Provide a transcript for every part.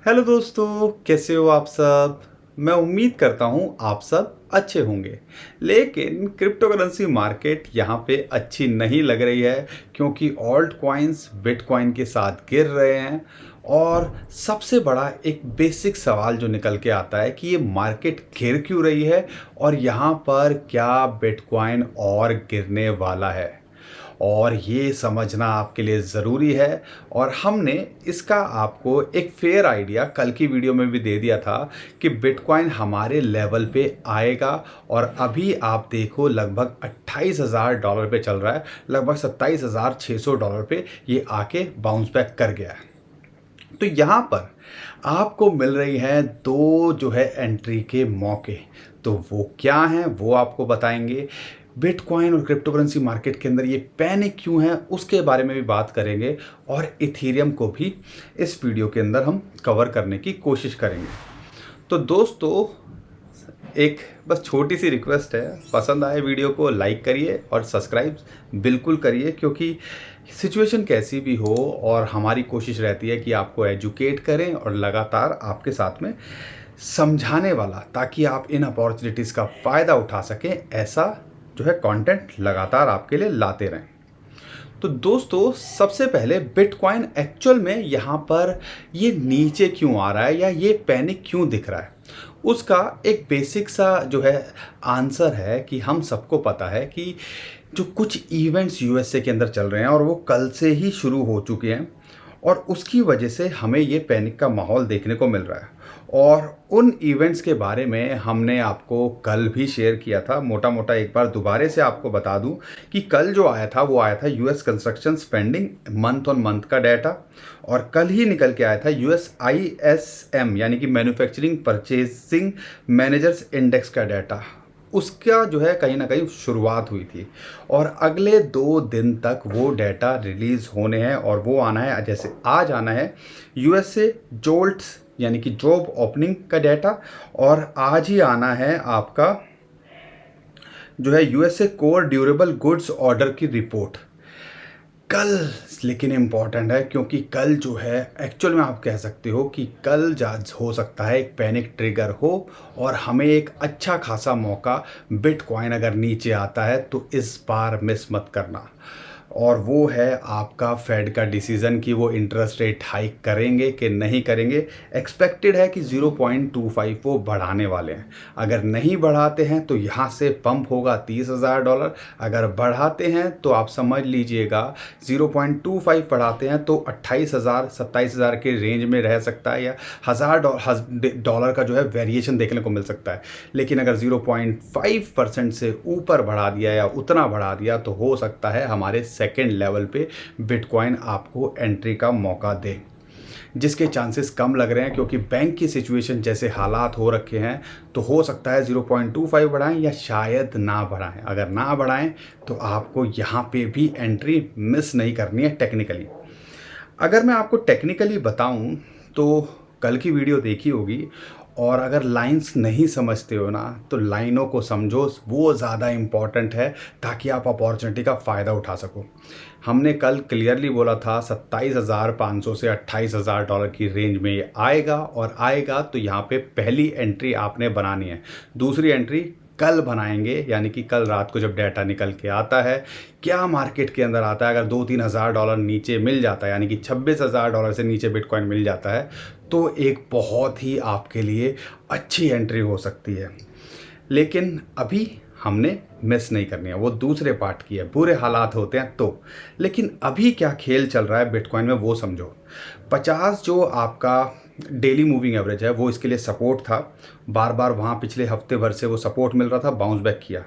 Hello दोस्तों, कैसे हो आप सब। मैं उम्मीद करता हूँ आप सब अच्छे होंगे। लेकिन क्रिप्टो करेंसी मार्केट यहाँ पे अच्छी नहीं लग रही है, क्योंकि ऑल्ट कॉइन्स बिटकॉइन के साथ गिर रहे हैं। और सबसे बड़ा एक बेसिक सवाल जो निकल के आता है कि ये मार्केट गिर क्यों रही है और यहाँ पर क्या बिटकॉइन और गिरने वाला है, और ये समझना आपके लिए ज़रूरी है। और हमने इसका आपको एक फेयर आइडिया कल की वीडियो में भी दे दिया था कि बिटकॉइन हमारे लेवल पे आएगा, और अभी आप देखो लगभग $28,000 पे चल रहा है, लगभग $27,600 पे ये आके बाउंस बैक कर गया है। तो यहाँ पर आपको मिल रही हैं दो जो है एंट्री के मौके। तो वो क्या हैं वो आपको बताएंगे। बिटकॉइन और क्रिप्टो करेंसी मार्केट के अंदर ये पैनिक क्यों है उसके बारे में भी बात करेंगे, और इथेरियम को भी इस वीडियो के अंदर हम कवर करने की कोशिश करेंगे। तो दोस्तों, एक बस छोटी सी रिक्वेस्ट है, पसंद आए वीडियो को लाइक करिए और सब्सक्राइब बिल्कुल करिए, क्योंकि सिचुएशन कैसी भी हो और हमारी कोशिश रहती है कि आपको एजुकेट करें और लगातार आपके साथ में समझाने वाला, ताकि आप इन अपॉर्चुनिटीज़ का फ़ायदा उठा सकें, ऐसा जो है कंटेंट लगातार आपके लिए लाते रहें। तो दोस्तों, सबसे पहले बिटकॉइन एक्चुअल में यहाँ पर ये नीचे क्यों आ रहा है या ये पैनिक क्यों दिख रहा है, उसका एक बेसिक सा जो है आंसर है कि हम सबको पता है कि जो कुछ इवेंट्स यूएसए के अंदर चल रहे हैं और वो कल से ही शुरू हो चुके हैं, और उसकी वजह से हमें ये पैनिक का माहौल देखने को मिल रहा है। और उन इवेंट्स के बारे में हमने आपको कल भी शेयर किया था। मोटा मोटा एक बार दोबारा से आपको बता दूं कि कल जो आया था वो आया था US construction spending month on month का डाटा, और कल ही निकल के आया था यूएस आईएसएम यानी कि मैन्युफैक्चरिंग परचेसिंग मैनेजर्स इंडेक्स का डाटा। उसका जो है कहीं ना कहीं शुरुआत हुई थी, और अगले 2 दिन तक वो डाटा रिलीज़ होने हैं, और वो आना है, जैसे आज आना है यूएसए जोल्ट्स यानी कि जॉब ओपनिंग का डाटा, और आज ही आना है आपका जो है USA core durable goods order की रिपोर्ट कल। लेकिन इम्पॉर्टेंट है, क्योंकि कल जो है एक्चुअल में आप कह सकते हो कि कल जाज हो सकता है एक पैनिक ट्रिगर हो, और हमें एक अच्छा खासा मौका, बिटकॉइन अगर नीचे आता है तो इस बार मिस मत करना। और वो है आपका फेड का डिसीज़न कि वो इंटरेस्ट रेट हाइक करेंगे कि नहीं करेंगे। एक्सपेक्टेड है कि 0.25 वो बढ़ाने वाले हैं। अगर नहीं बढ़ाते हैं तो यहाँ से पंप होगा $30,000, अगर बढ़ाते हैं तो आप समझ लीजिएगा 0.25 बढ़ाते हैं तो 28,000 27,000 के रेंज में रह सकता है, या $1,000 का जो है वेरिएशन देखने को मिल सकता है। लेकिन अगर 0.5% से ऊपर बढ़ा दिया या उतना बढ़ा दिया तो हो सकता है हमारे सेकेंड लेवल पे बिटकॉइन आपको एंट्री का मौका दे, जिसके चांसेस कम लग रहे हैं, क्योंकि बैंक की सिचुएशन जैसे हालात हो रखे हैं तो हो सकता है 0.25 बढ़ाएं या शायद ना बढ़ाएं। अगर ना बढ़ाएं तो आपको यहाँ पे भी एंट्री मिस नहीं करनी है टेक्निकली। अगर मैं आपको टेक्निकली बताऊं तो कल की वीडियो देखी होगी, और अगर लाइंस नहीं समझते हो ना तो लाइनों को समझो, वो ज़्यादा इम्पॉर्टेंट है, ताकि आप अपॉर्चुनिटी का फ़ायदा उठा सको। हमने कल क्लियरली बोला था 27,500 से $28,000 की रेंज में ये आएगा, और आएगा तो यहाँ पे पहली एंट्री आपने बनानी है। दूसरी एंट्री कल बनाएंगे, यानी कि कल रात को जब डाटा निकल के आता है, क्या मार्केट के अंदर आता है। अगर $2-3,000 नीचे मिल जाता है, यानी कि $26,000 से नीचे बिटकॉइन मिल जाता है, तो एक बहुत ही आपके लिए अच्छी एंट्री हो सकती है। लेकिन अभी हमने मिस नहीं करनी है, वो दूसरे पार्ट की है, बुरे हालात होते हैं तो। लेकिन अभी क्या खेल चल रहा है बिटकॉइन में वो समझो। 50 जो आपका डेली मूविंग एवरेज है वो इसके लिए सपोर्ट था, बार बार वहाँ पिछले हफ्ते भर से वो सपोर्ट मिल रहा था, बाउंस बैक किया,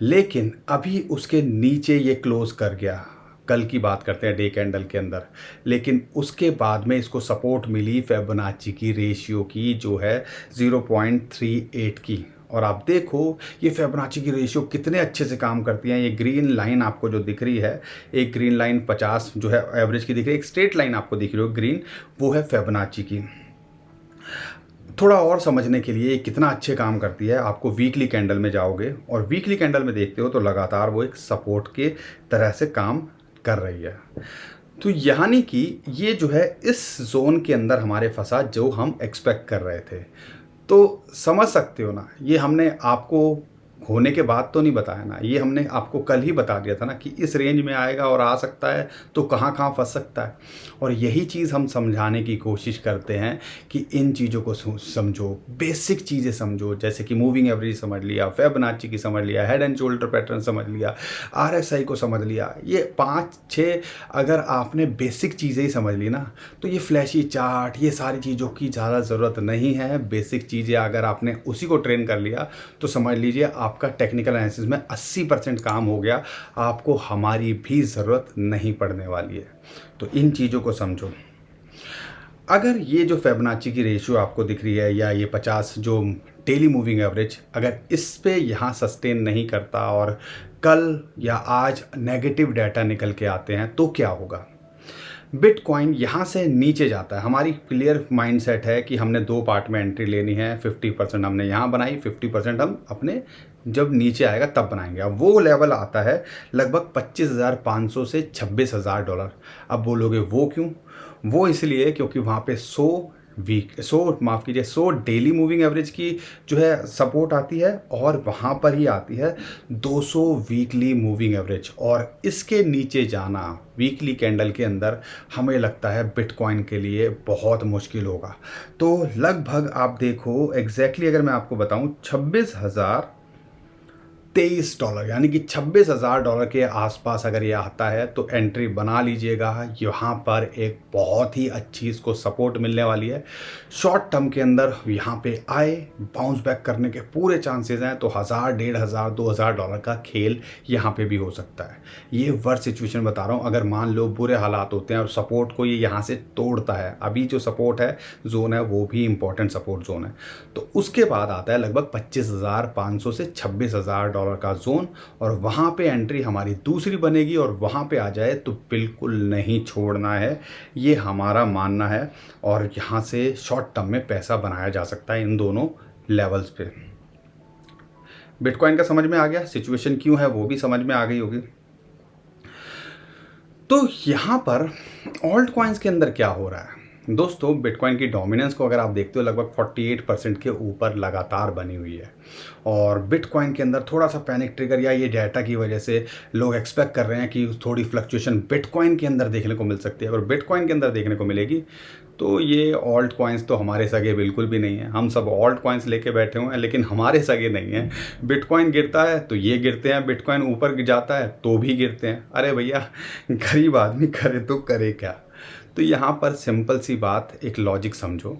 लेकिन अभी उसके नीचे ये क्लोज कर गया। कल की बात करते हैं डे कैंडल के अंदर। लेकिन उसके बाद में इसको सपोर्ट मिली फिबोनाची की रेशियो की, जो है 0.38 की। और आप देखो ये फिबोनाची की रेशियो कितने अच्छे से काम करती है। ये ग्रीन लाइन आपको जो दिख रही है, एक ग्रीन लाइन 50 जो है एवरेज की दिख रही है, एक स्ट्रेट लाइन आपको दिख रही है ग्रीन, वो है फिबोनाची की। थोड़ा और समझने के लिए कितना अच्छे काम करती है, आपको वीकली कैंडल में जाओगे और वीकली कैंडल में देखते हो तो लगातार वो एक सपोर्ट के तरह से काम कर रही है। तो यानी कि ये जो है इस ज़ोन के अंदर हमारे फँसा जो हम एक्सपेक्ट कर रहे थे। तो समझ सकते हो ना, ये हमने आपको होने के बाद तो नहीं बताया ना, ये हमने आपको कल ही बता दिया था ना कि इस रेंज में आएगा और आ सकता है तो कहाँ-कहाँ फँस सकता है। और यही चीज़ हम समझाने की कोशिश करते हैं कि इन चीज़ों को समझो, बेसिक चीज़ें समझो, जैसे कि मूविंग एवरेज समझ लिया, फिबोनाची की समझ लिया, हेड एंड शोल्डर पैटर्न समझ लिया, आरएसआई को समझ लिया। ये 5-6 अगर आपने बेसिक चीज़ें ही समझ ली ना, तो ये फ्लैशी चार्ट, ये सारी चीज़ों की ज़्यादा ज़रूरत नहीं है। बेसिक चीज़ें अगर आपने उसी को ट्रेन कर लिया तो समझ लीजिए आपका टेक्निकल एनालिसिस में 80% काम हो गया। आपको हमारी भी ज़रूरत नहीं पड़ने वाली है। तो इन चीज़ों को समझो। अगर ये जो फिबोनाची की रेशियो आपको दिख रही है या ये 50 जो डेली मूविंग एवरेज, अगर इस पे यहाँ सस्टेन नहीं करता और कल या आज नेगेटिव डाटा निकल के आते हैं तो क्या होगा? बिटकॉइन यहाँ से नीचे जाता है। हमारी क्लियर माइंडसेट है कि हमने 2 पार्ट में एंट्री लेनी है। 50% हमने यहाँ बनाई, 50% हम अपने जब नीचे आएगा तब बनाएंगे। अब वो लेवल आता है लगभग 25,500 से $26,000। अब बोलोगे वो क्यों? वो इसलिए क्योंकि वहाँ पे 100 डेली मूविंग एवरेज की जो है सपोर्ट आती है और वहाँ पर ही आती है 200 वीकली मूविंग एवरेज। और इसके नीचे जाना वीकली कैंडल के अंदर हमें लगता है बिटकॉइन के लिए बहुत मुश्किल होगा। तो लगभग आप देखो एग्जैक्टली अगर मैं आपको बताऊं $26,023 यानी कि $26,000 के आसपास अगर ये आता है तो एंट्री बना लीजिएगा। यहाँ पर एक बहुत ही अच्छी इसको सपोर्ट मिलने वाली है। शॉर्ट टर्म के अंदर यहाँ पे आए बाउंस बैक करने के पूरे चांसेस हैं, तो 1,000, 1,500, $2,000 का खेल यहाँ पे भी हो सकता है। ये वर्स्ट सिचुएशन बता रहा हूँ। अगर मान लो बुरे हालात होते हैं और सपोर्ट को ये यहाँ से तोड़ता है, अभी जो सपोर्ट है जोन है वो भी इंपॉर्टेंट सपोर्ट जोन है, तो उसके बाद आता है लगभग 25,500 से $26,000 का जोन और वहाँ पे एंट्री हमारी दूसरी बनेगी और वहाँ पे आ जाए तो बिल्कुल नहीं छोड़ना है, ये हमारा मानना है। और यहाँ से शॉर्ट टर्म में पैसा बनाया जा सकता है इन दोनों लेवल्स पे। बिटकॉइन का समझ में आ गया, सिचुएशन क्यों है वो भी समझ में आ गई होगी। तो यहाँ पर ऑल्ट कॉइन्स के अंदर क्या हो रहा है दोस्तों? बिटकॉइन की डोमिनेंस को अगर आप देखते हो लगभग 48% के ऊपर लगातार बनी हुई है और बिटकॉइन के अंदर थोड़ा सा पैनिक ट्रिगर या ये डाटा की वजह से लोग एक्सपेक्ट कर रहे हैं कि थोड़ी फ्लक्चुएशन बिटकॉइन के अंदर देखने को मिल सकती है। अगर बिटकॉइन के अंदर देखने को मिलेगी तो ये ऑल्ट कॉइन्स तो हमारे सगे बिल्कुल भी नहीं है। हम सब ऑल्ट कॉइन्स लेके बैठे हुए हैं लेकिन हमारे सगे नहीं हैं। बिटकॉइन गिरता है तो ये गिरते हैं, बिटकॉइन ऊपर जाता है तो भी गिरते हैं। अरे भैया गरीब आदमी करे तो करे क्या? तो यहाँ पर सिंपल सी बात, एक लॉजिक समझो।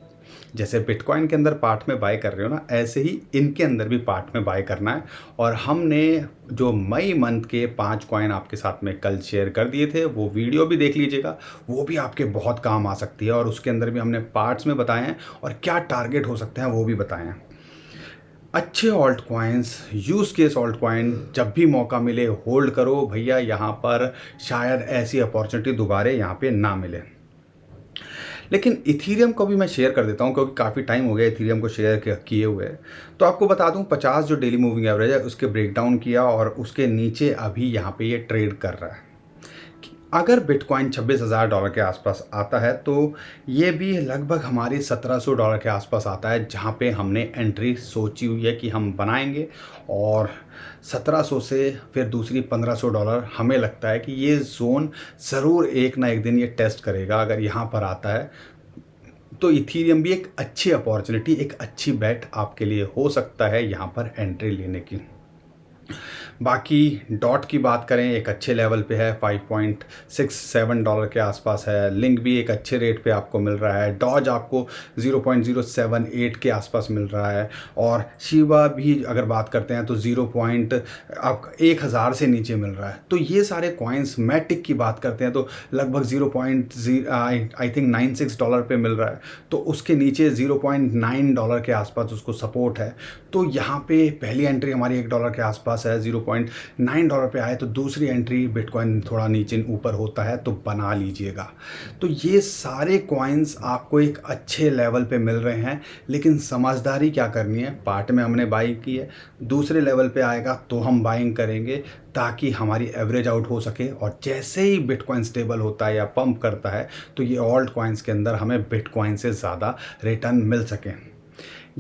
जैसे बिटकॉइन के अंदर पार्ट में बाय कर रहे हो ना, ऐसे ही इनके अंदर भी पार्ट में बाय करना है। और हमने जो मई मंथ के 5 कॉइन आपके साथ में कल शेयर कर दिए थे, वो वीडियो भी देख लीजिएगा, वो भी आपके बहुत काम आ सकती है। और उसके अंदर भी हमने पार्ट्स में बताए हैं और क्या टारगेट हो सकते हैं वो भी बताए हैं। अच्छे alt coins, use case alt coin जब भी मौका मिले होल्ड करो भैया। यहाँ पर शायद ऐसी अपॉर्चुनिटी दोबारा यहाँ पे ना मिले। लेकिन इथीरियम को भी मैं शेयर कर देता हूँ क्योंकि काफ़ी टाइम हो गया इथीरियम को शेयर किए हुए। तो आपको बता दूँ 50 जो डेली मूविंग एवरेज है उसके ब्रेकडाउन किया और उसके नीचे अभी यहाँ पे ये ट्रेड कर रहा है। अगर बिटकॉइन $26,000 के आसपास आता है तो ये भी लगभग हमारे $1,700 के आसपास आता है, जहाँ पे हमने एंट्री सोची हुई है कि हम बनाएंगे। और 1,700 से फिर दूसरी $1,500 हमें लगता है कि ये जोन ज़रूर एक ना एक दिन ये टेस्ट करेगा। अगर यहाँ पर आता है तो इथीरियम भी एक अच्छी अपॉर्चुनिटी, एक अच्छी बेट आपके लिए हो सकता है यहाँ पर एंट्री लेने की। बाकी डॉट की बात करें, एक अच्छे लेवल पे है, $5.67 के आसपास है। लिंक भी एक अच्छे रेट पे आपको मिल रहा है। डॉज आपको 0.078 के आसपास मिल रहा है। और शिबा भी अगर बात करते हैं तो 1,000 से नीचे मिल रहा है। तो ये सारे कॉइन्स, मैटिक की बात करते हैं तो लगभग $0.96 पे मिल रहा है। तो उसके नीचे $0.9 के आसपास उसको सपोर्ट है। तो यहाँ पे पहली एंट्री हमारी $1 के आसपास पास है, $0.9 पे आए तो दूसरी एंट्री, बिटकॉइन थोड़ा नीचे ऊपर होता है तो बना लीजिएगा। तो ये सारे कॉइन्स आपको एक अच्छे लेवल पे मिल रहे हैं, लेकिन समझदारी क्या करनी है, पार्ट में हमने बाइंग की है, दूसरे लेवल पे आएगा तो हम बाइंग करेंगे ताकि हमारी एवरेज आउट हो सके। और जैसे ही बिटकॉइन स्टेबल होता है या पंप करता है तो ये ऑल्ट कॉइन्स के अंदर हमें बिटकॉइन से ज़्यादा रिटर्न मिल सके।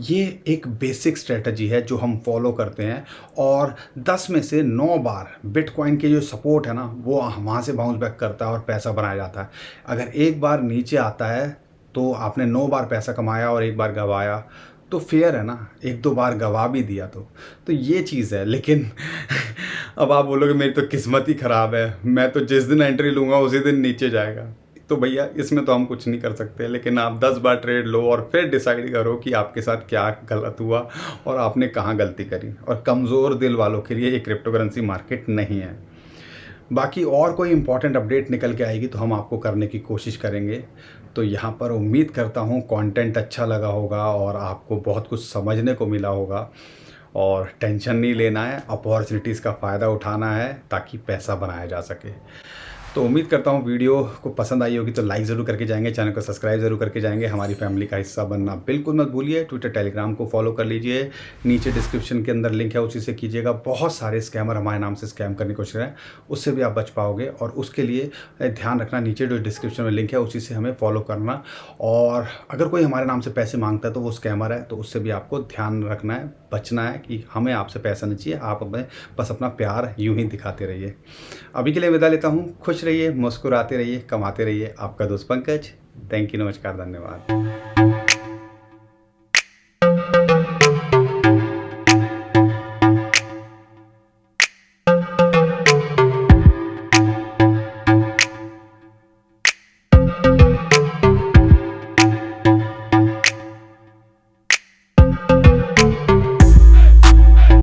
ये एक बेसिक स्ट्रेटजी है जो हम फॉलो करते हैं, और 10 में से 9 बार बिटकॉइन के जो सपोर्ट है ना वो वहाँ से बाउंस बैक करता है और पैसा बनाया जाता है। अगर एक बार नीचे आता है तो आपने 9 बार पैसा कमाया और एक बार गंवाया तो फेयर है ना, एक दो बार गंवा भी दिया तो ये चीज़ है। लेकिन अब आप बोलोगे मेरी तो किस्मत ही ख़राब है, मैं तो जिस दिन एंट्री लूँगा उसी दिन नीचे जाएगा। तो भैया इसमें तो हम कुछ नहीं कर सकते, लेकिन आप 10 बार ट्रेड लो और फिर डिसाइड करो कि आपके साथ क्या गलत हुआ और आपने कहाँ गलती करी। और कमज़ोर दिल वालों के लिए ये क्रिप्टो करेंसी मार्केट नहीं है। बाकी और कोई इंपॉर्टेंट अपडेट निकल के आएगी तो हम आपको करने की कोशिश करेंगे। तो यहाँ पर उम्मीद करता हूँ कंटेंट अच्छा लगा होगा और आपको बहुत कुछ समझने को मिला होगा। और टेंशन नहीं लेना है, अपॉर्चुनिटीज़ का फ़ायदा उठाना है ताकि पैसा बनाया जा सके। तो उम्मीद करता हूँ वीडियो को पसंद आई होगी, तो लाइक ज़रूर करके जाएंगे, चैनल को सब्सक्राइब ज़रूर करके जाएंगे, हमारी फैमिली का हिस्सा बनना बिल्कुल मत भूलिए। ट्विटर टेलीग्राम को फॉलो कर लीजिए, नीचे डिस्क्रिप्शन के अंदर लिंक है उसी से कीजिएगा। बहुत सारे स्कैमर हमारे नाम से स्कैम करने की कोशिश करें, उससे भी आप बच पाओगे। और उसके लिए ध्यान रखना, नीचे जो डिस्क्रिप्शन में लिंक है उसी से हमें फॉलो करना। और अगर कोई हमारे नाम से पैसे मांगता है तो वो स्कैमर है, तो उससे भी आपको ध्यान रखना है, बचना है कि हमें आपसे पैसा नहीं चाहिए, आप हमें बस अपना प्यार यूं ही दिखाते रहिए। अभी के लिए विदा लेता हूँ, खुश रहिए, मुस्कुराते रहिए, कमाते रहिए। आपका दोस्त पंकज। थैंक यू, नमस्कार, धन्यवाद।